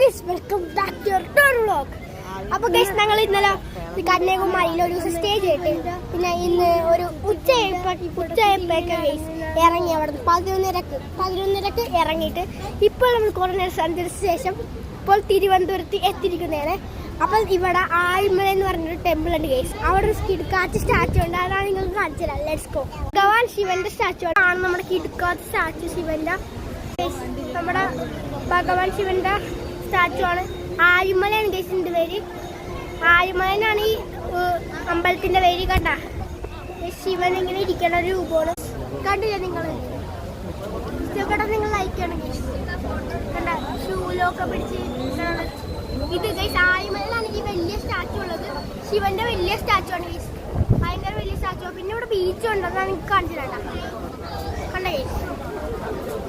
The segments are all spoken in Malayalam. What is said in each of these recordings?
Welcome back to your vlog. അപ്പോൾ ഗൈസ് ഞങ്ങൾ ഇന്നലെ കന്യാകുമാരിയിൽ ഒരു ദിവസം സ്റ്റേ ചെയ്തിട്ട് പിന്നെ ഇന്ന് ഒരു ഉച്ചയായപ്പോഴൊക്കെ ഗൈസ് ഇറങ്ങി അവിടെ 11:30 ഇറങ്ങിയിട്ട് ഇപ്പോൾ നമ്മൾ കുറേ നേരം സഞ്ചരിച്ച ശേഷം ഇപ്പോൾ തിരുവനന്തപുരത്ത് എത്തിയിരിക്കുന്നതാണ്. അപ്പോൾ ഇവിടെ ആഴിമല എന്ന് പറഞ്ഞൊരു ടെമ്പിൾ ഉണ്ട് ഗൈസ്. അവിടെ ഒരു കിടുക്കാച്ച സ്റ്റാച്ചു ഉണ്ട്, അതാണ് നിങ്ങൾക്ക് കാണിച്ചു തരാം. Let's go. ഭഗവാൻ ശിവന്റെ സ്റ്റാച്ചു ആണ് നമ്മുടെ കിടുക്കാച്ച സ്റ്റാച്ചു. ശിവന്റെ നമ്മുടെ ഭഗവാൻ ശിവന്റെ സ്റ്റാച്ചു ആണ്. ആഴിമലയാണ് ഗൈസിന്റെ പേര്. ആഴിമലനാണ് ഈ അമ്പലത്തിന്റെ പേര്. കണ്ട ശിവൻ ഇങ്ങനെ ഇരിക്കുന്ന ഒരു രൂപമാണ്. കണ്ടില്ലേ നിങ്ങൾ? ഇഷ്ടപ്പെട്ട നിങ്ങൾ ലൈക്ക് ചെയ്യണം ഗൈസ്. കണ്ട ഷൂലൊക്കെ പിടിച്ച് ഇത് ഗൈസ് ആഴിമലയിലാണ് ഈ വലിയ സ്റ്റാച്ചു ഉള്ളത്. ശിവന്റെ വലിയ സ്റ്റാച്ചു ആണ് ഗൈസ്, ഭയങ്കര വലിയ സ്റ്റാച്ചു. പിന്നെ ഇവിടെ ബീച്ചും ഉണ്ടെന്നാണ് എനിക്ക് കാണിച്ചു തരാം. കണ്ട ഗൈസ്,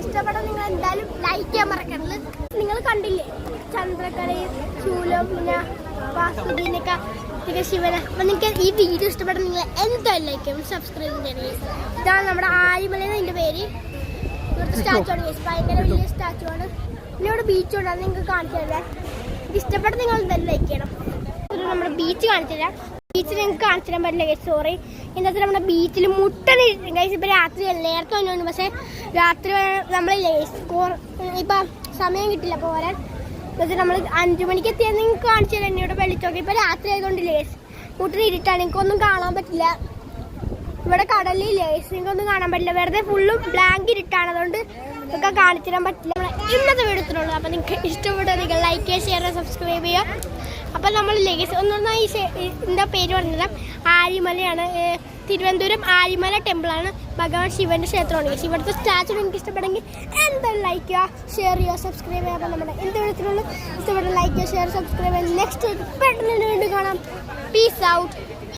ഇഷ്ടപ്പെട്ട നിങ്ങൾ എന്തായാലും ലൈക്ക് ചെയ്യാൻ മറക്കരുത്. നിങ്ങൾ കണ്ടില്ലേ ചന്ദ്രക്കലയും ശൂലവും പിന്നെ വാസുദീനൊക്കെ പിന്നെ ശിവനെ. അപ്പം നിങ്ങൾക്ക് ഈ വീഡിയോ ഇഷ്ടപ്പെട്ട നിങ്ങൾ എന്തായാലും ലൈക്ക് ചെയ്യും, സബ്സ്ക്രൈബ് ചെയ്യണം. ഇതാണ് നമ്മുടെ ആഴിമല അതിൻ്റെ പേര്. ഇവിടുത്തെ സ്റ്റാച്ചു ആണ് ഗൈസ്, ഭയങ്കര വലിയ സ്റ്റാച്ചു ആണ്. പിന്നെ ഇവിടെ ബീച്ചും ഉണ്ട്, അത് നിങ്ങൾക്ക് കാണിച്ചു തരാം. ഇഷ്ടപ്പെട്ട നിങ്ങൾ എന്തായാലും ലൈക്ക് ചെയ്യണം. നമ്മുടെ ബീച്ച് കാണിച്ചു തരാം. ബീച്ചിൽ നിങ്ങൾക്ക് കാണിച്ചു തരാൻ പറ്റില്ല ഗൈസ്, സോറി. എന്താ നമ്മുടെ ബീച്ചിൽ മുട്ടനിരിക്കും ഗൈസ്. ഇപ്പം രാത്രി നേരത്തെ വന്നു, പക്ഷേ രാത്രി നമ്മൾ ഇപ്പം സമയം കിട്ടില്ല പോരാൻ. എന്നുവെച്ചാൽ നമ്മൾ 5 മണിക്ക് എത്തിയാൽ നിങ്ങൾക്ക് കാണിച്ചു തരാം. എന്നോട് വെളിച്ചോക്കി ഇപ്പം രാത്രി ആയതുകൊണ്ട് ലേസ് മുട്ടിന് ഇരുട്ടാണ്, എനിക്കൊന്നും കാണാൻ പറ്റില്ല. ഇവിടെ കടലിൽ ലേസ് നിങ്ങൾക്കൊന്നും കാണാൻ പറ്റില്ല, വെറുതെ ഫുള്ളും ബ്ലാങ്ക് ഇരുട്ടാണ്. അതുകൊണ്ട് നിങ്ങൾക്ക് കാണിച്ചു തരാൻ പറ്റില്ല. ഇന്നത്തെ വീഡിയോത്തിനുള്ളൂ. അപ്പം നിങ്ങൾക്ക് ഇഷ്ടപ്പെട്ട നിങ്ങൾ ലൈക്ക് ചെയ്യുക, ഷെയർ ചെയ്യുക, സബ്സ്ക്രൈബ് ചെയ്യുക. അപ്പം നമ്മൾ ലേസ് ഒന്നൊന്നായി എന്താ പേര് പറഞ്ഞത് ആഴിമലയാണ്. തിരുവനന്തപുരം ആഴിമല ടെമ്പിളാണ്. ഭഗവാൻ ശിവന്റെ ക്ഷേത്രമാണ്. ഇവിടുത്തെ സ്റ്റാച്ചു നിങ്ങൾക്ക് ഇഷ്ടപ്പെടുമെങ്കിൽ എന്തായാലും ലൈക്ക് ചെയ്യുക, ഷെയർ ചെയ്യുക, സബ്സ്ക്രൈബ് ചെയ്യുക. അപ്പം നമ്മുടെ എന്ത് വീഡിയോത്തിനുള്ളൂ ഇഷ്ടപ്പെട്ട ലൈക്ക് ചെയ്യുക, ഷെയർ, സബ്സ്ക്രൈബ് ചെയ്യുക. നെക്സ്റ്റ് പെട്ടെന്ന് വീണ്ടും കാണാം. Peace out.